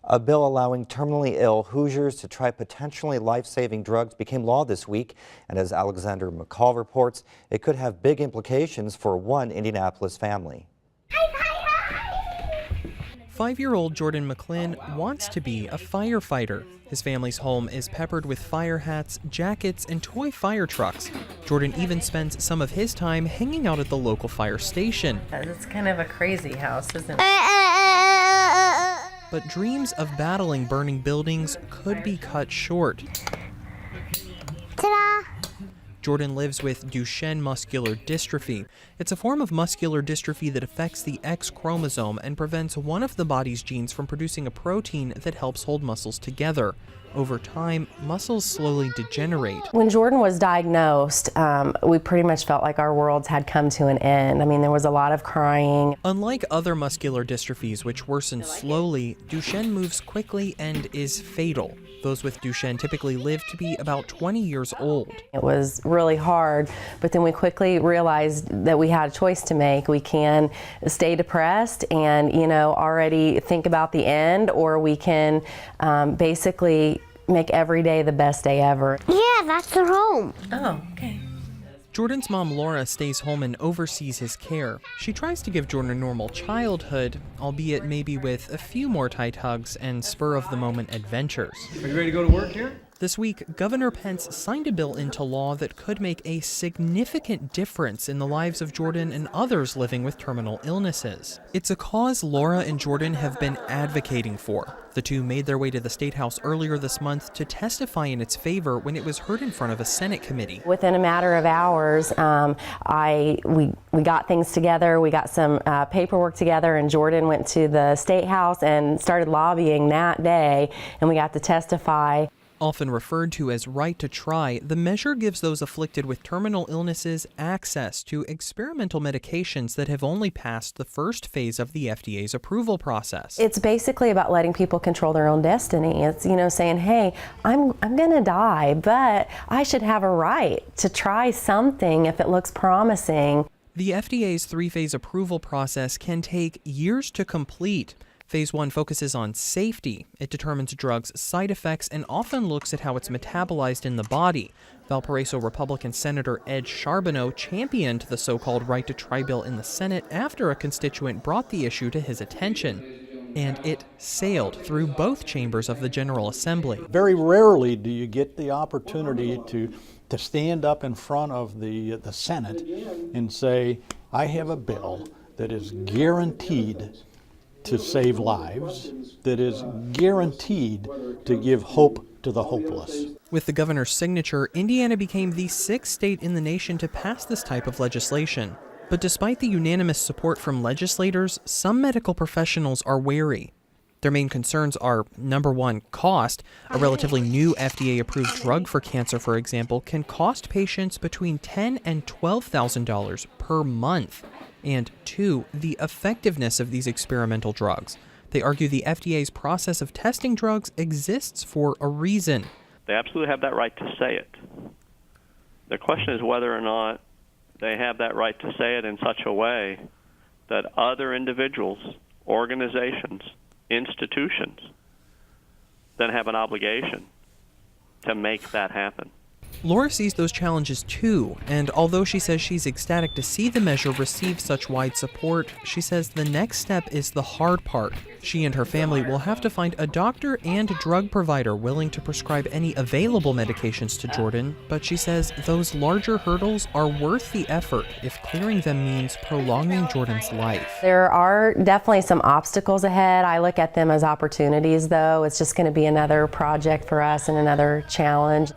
A bill allowing terminally ill Hoosiers to try potentially life-saving drugs became law this week, and as Alexander McCall reports, it could have big implications for one Indianapolis family. 5-year-old Jordan McClin wants to be a firefighter. His family's home is peppered with fire hats, jackets, and toy fire trucks. Jordan even spends some of his time hanging out at the local fire station. It's kind of a crazy house, isn't it? But dreams of battling burning buildings could be cut short. Ta-da! Jordan lives with Duchenne muscular dystrophy. It's a form of muscular dystrophy that affects the X chromosome and prevents one of the body's genes from producing a protein that helps hold muscles together. Over time, muscles slowly degenerate. When Jordan was diagnosed, we pretty much felt like our worlds had come to an end. I mean, there was a lot of crying. Unlike other muscular dystrophies, which worsen slowly, Duchenne moves quickly and is fatal. Those with Duchenne typically live to be about 20 years old. It was really hard, but then we quickly realized that we had a choice to make. We can stay depressed and, already think about the end, or we can basically make every day the best day ever. Yeah, that's their home. Oh, okay. Jordan's mom, Laura, stays home and oversees his care. She tries to give Jordan a normal childhood, albeit maybe with a few more tight hugs and spur-of-the-moment adventures. Are you ready to go to work here? This week, Governor Pence signed a bill into law that could make a significant difference in the lives of Jordan and others living with terminal illnesses. It's a cause Laura and Jordan have been advocating for. The two made their way to the State House earlier this month to testify in its favor when it was heard in front of a Senate committee. Within a matter of hours, we got things together. We got some paperwork together, and Jordan went to the State House and started lobbying that day, and we got to testify. Often referred to as right to try, the measure gives those afflicted with terminal illnesses access to experimental medications that have only passed the first phase of the FDA's approval process. It's basically about letting people control their own destiny. It's, saying, hey, I'm going to die, but I should have a right to try something if it looks promising. The FDA's 3-phase approval process can take years to complete. Phase 1 focuses on safety. It determines drugs' side effects and often looks at how it's metabolized in the body. Valparaiso Republican Senator Ed Charbonneau championed the so-called right to try bill in the Senate after a constituent brought the issue to his attention. And it sailed through both chambers of the General Assembly. Very rarely do you get the opportunity to stand up in front of the Senate and say, I have a bill that is guaranteed to save lives, that is guaranteed to give hope to the hopeless. With the governor's signature, Indiana became the 6th state in the nation to pass this type of legislation. But despite the unanimous support from legislators, some medical professionals are wary. Their main concerns are, number one, cost. A relatively new FDA-approved drug for cancer, for example, can cost patients between $10,000 and $12,000 per month. And 2, the effectiveness of these experimental drugs. They argue the FDA's process of testing drugs exists for a reason. They absolutely have that right to say it. The question is whether or not they have that right to say it in such a way that other individuals, organizations, institutions then have an obligation to make that happen. Laura sees those challenges too, and although she says she's ecstatic to see the measure receive such wide support, she says the next step is the hard part. She and her family will have to find a doctor and drug provider willing to prescribe any available medications to Jordan, but she says those larger hurdles are worth the effort if clearing them means prolonging Jordan's life. There are definitely some obstacles ahead. I look at them as opportunities, though. It's just going to be another project for us and another challenge.